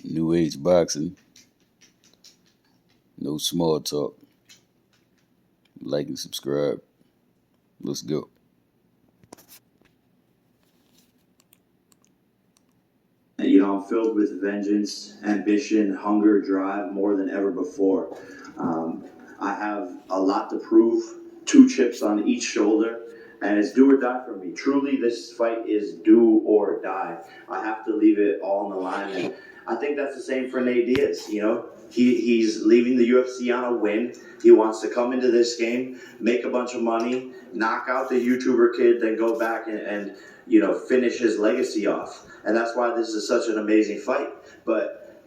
New age boxing. No small talk. Like and subscribe. Let's go. I'm filled with vengeance, ambition, hunger, drive more than ever before. I have a lot to prove, 2 chips on each shoulder, and it's do or die for me. Truly, this fight is do or die. I have to leave it all on the line, and I think that's the same for Nate Diaz. He's leaving the UFC on a win. He wants to come into this game, make a bunch of money, knock out the YouTuber kid, then go back and finish his legacy off. And that's why this is such an amazing fight. But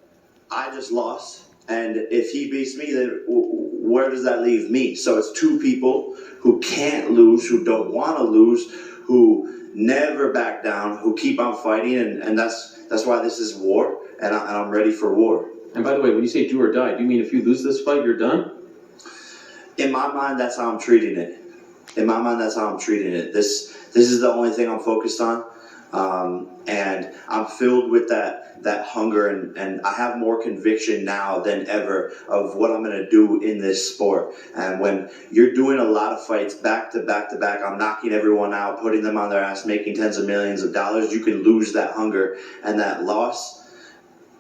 I just lost, and if he beats me, then where does that leave me? So it's 2 people who can't lose, who don't want to lose, who never back down, who keep on fighting, and that's why this is war, and I'm ready for war. And by the way, when you say do or die, do you mean if you lose this fight, you're done? In my mind, that's how I'm treating it. This is the only thing I'm focused on. And I'm filled with that hunger, and I have more conviction now than ever of what I'm going to do in this sport. And when you're doing a lot of fights back to back to back, I'm knocking everyone out, putting them on their ass, making tens of millions of dollars, you can lose that hunger. And that loss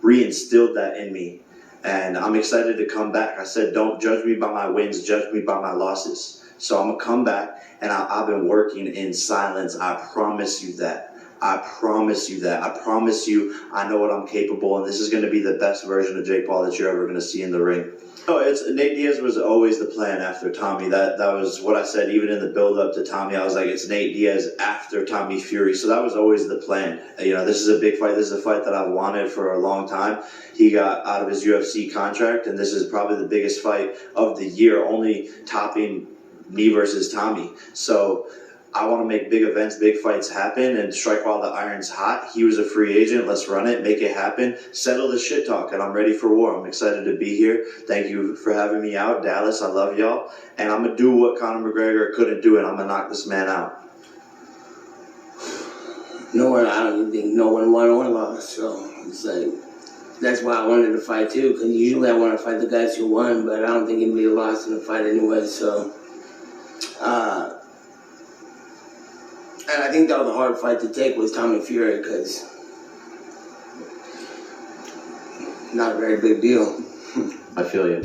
reinstilled that in me. And I'm excited to come back. I said, don't judge me by my wins, judge me by my losses. So I'm going to come back, and I've been working in silence. I promise you that. I promise you, I know what I'm capable, and this is going to be the best version of Jake Paul that you're ever going to see in the ring. Nate Diaz was always the plan after Tommy. That was what I said even in the build-up to Tommy. I was like, it's Nate Diaz after Tommy Fury. So that was always the plan. This is a big fight. This is a fight that I've wanted for a long time. He got out of his UFC contract, and this is probably the biggest fight of the year, only topping me versus Tommy. So I want to make big events, big fights happen, and strike while the iron's hot. He was a free agent. Let's run it, make it happen, settle the shit talk, and I'm ready for war. I'm excited to be here. Thank you for having me out, Dallas. I love y'all, and I'm going to do what Conor McGregor couldn't do, and I'm going to knock this man out. I don't think no one won or lost, so it's like, that's why I wanted to fight too, because usually I want to fight the guys who won, but I don't think anybody lost in the fight anyway, so. And I think that was a hard fight to take was Tommy Fury, because not a very big deal. I feel you.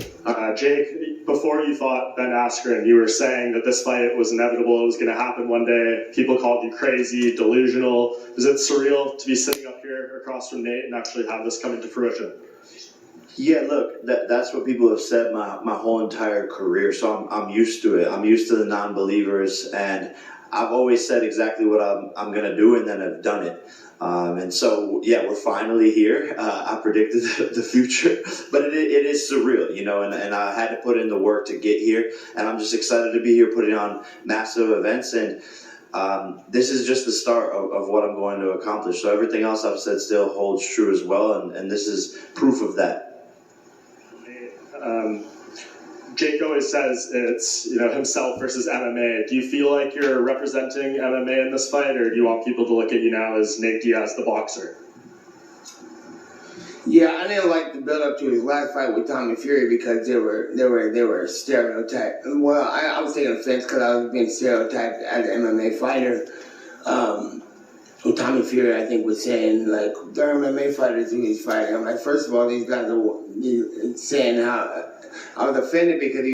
Jake, before you fought Ben Askren, you were saying that this fight was inevitable, it was going to happen one day. People called you crazy, delusional. Is it surreal to be sitting up here across from Nate and actually have this come into fruition? Yeah, look, that's what people have said my whole entire career, so I'm used to it. I'm used to the non-believers, and I've always said exactly what I'm going to do, and then I've done it. And so, yeah, we're finally here. I predicted the future, but it is surreal, and I had to put in the work to get here, and I'm just excited to be here putting on massive events, and this is just the start of what I'm going to accomplish. So everything else I've said still holds true as well, and this is proof of that. Jake always says it's himself versus MMA. Do you feel like you're representing MMA in this fight, or do you want people to look at you now as Nate Diaz, the boxer? Yeah, I didn't like the build up to his last fight with Tommy Fury because they were stereotyped. Well, I was taking offense because I was being stereotyped as an MMA fighter. Tommy Fury, I think, was saying, like, they're MMA fighters who he's fighting. I'm like, first of all, these guys are saying how I was offended because he